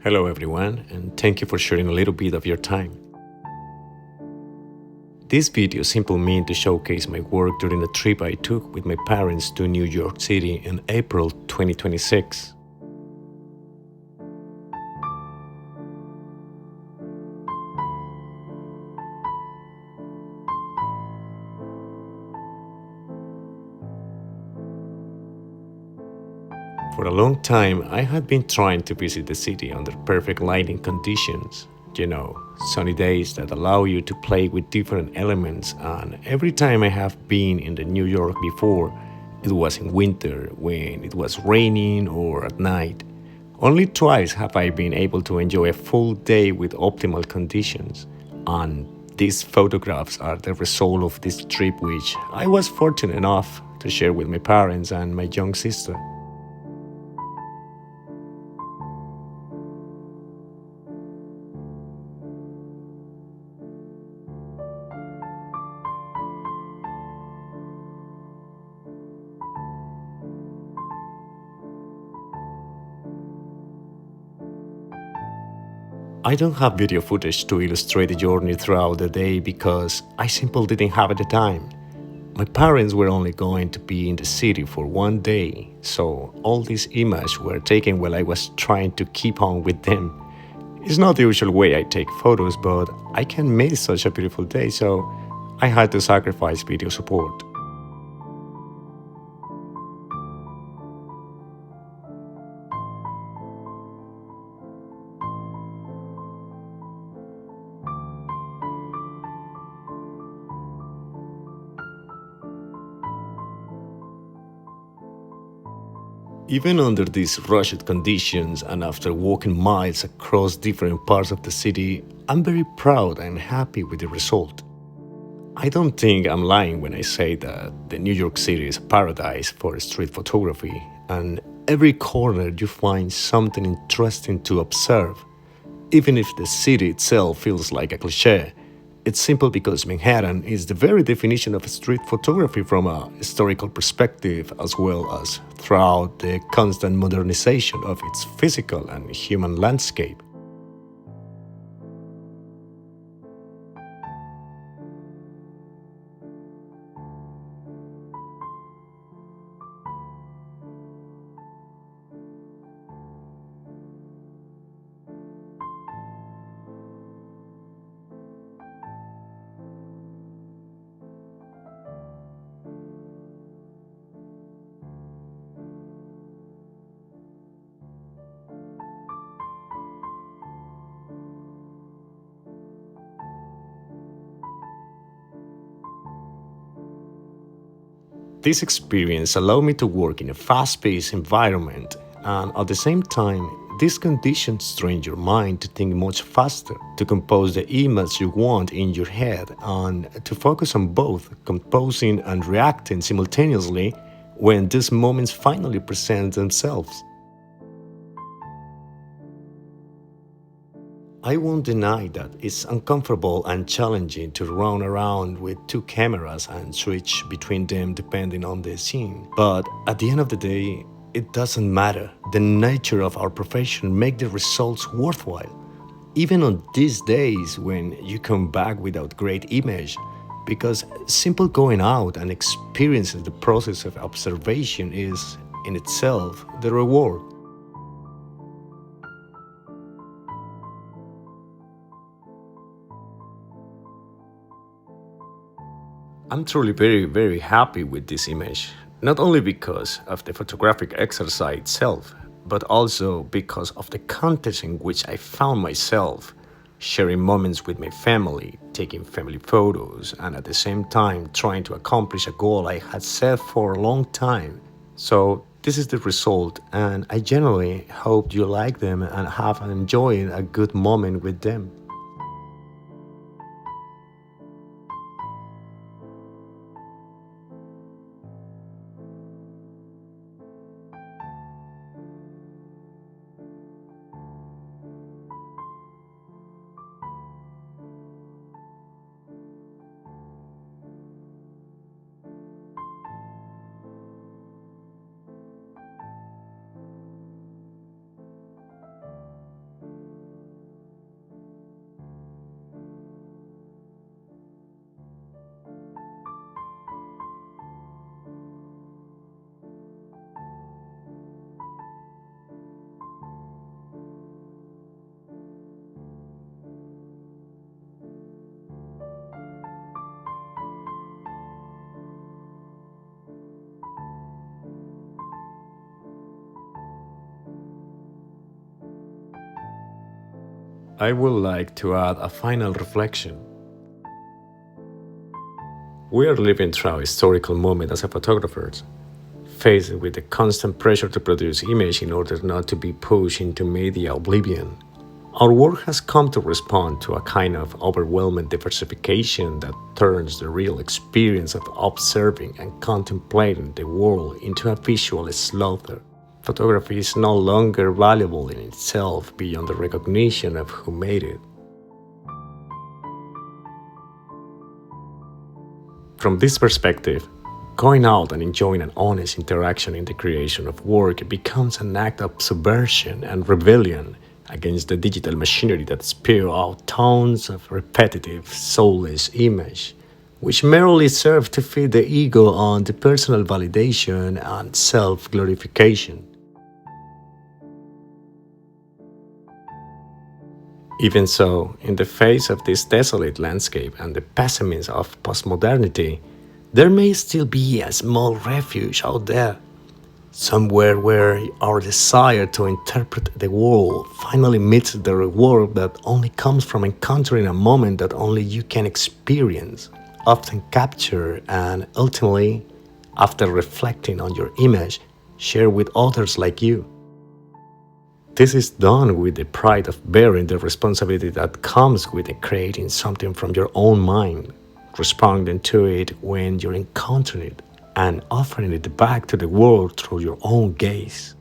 Hello, everyone, and thank you for sharing a little bit of your time. This video simply meant to showcase my work during a trip I took with my parents to New York City in April 2026. For a long time, I had been trying to visit the city under perfect lighting conditions. Sunny days that allow you to play with different elements. And every time I have been in the New York before, it was in winter when it was raining or at night. Only twice have I been able to enjoy a full day with optimal conditions. And these photographs are the result of this trip, which I was fortunate enough to share with my parents and my young sister. I don't have video footage to illustrate the journey throughout the day because I simply didn't have the time. My parents were only going to be in the city for one day, so all these images were taken while I was trying to keep on with them. It's not the usual way I take photos, but I can miss such a beautiful day, so I had to sacrifice video support. Even under these rushed conditions and after walking miles across different parts of the city, I'm very proud and happy with the result. I don't think I'm lying when I say that the New York City is a paradise for street photography, and every corner you find something interesting to observe. Even if the city itself feels like a cliche, it's simple because Manhattan is the very definition of street photography from a historical perspective as well as throughout the constant modernization of its physical and human landscape. This experience allowed me to work in a fast-paced environment, and at the same time, these conditions train your mind to think much faster, to compose the image you want in your head, and to focus on both composing and reacting simultaneously when these moments finally present themselves. I won't deny that it's uncomfortable and challenging to run around with two cameras and switch between them depending on the scene. But at the end of the day, it doesn't matter. The nature of our profession makes the results worthwhile. Even on these days when you come back without great image, because simple going out and experiencing the process of observation is in itself the reward. I'm truly very happy with this image, not only because of the photographic exercise itself, but also because of the context in which I found myself, sharing moments with my family, taking family photos, and at the same time trying to accomplish a goal I had set for a long time. So this is the result, and I genuinely hope you like them and have enjoyed a good moment with them. I would like to add a final reflection. We are living through a historical moment as a photographers, faced with the constant pressure to produce image in order not to be pushed into media oblivion. Our work has come to respond to a kind of overwhelming diversification that turns the real experience of observing and contemplating the world into a visual slaughter. Photography is no longer valuable in itself beyond the recognition of who made it. From this perspective, going out and enjoying an honest interaction in the creation of work becomes an act of subversion and rebellion against the digital machinery that spew out tons of repetitive, soulless image, which merely serve to feed the ego on the personal validation and self-glorification. Even so, in the face of this desolate landscape and the pessimism of postmodernity, there may still be a small refuge out there, somewhere where our desire to interpret the world finally meets the reward that only comes from encountering a moment that only you can experience, often capture, and ultimately, after reflecting on your image, share with others like you. This is done with the pride of bearing the responsibility that comes with creating something from your own mind, responding to it when you're encountering it, and offering it back to the world through your own gaze.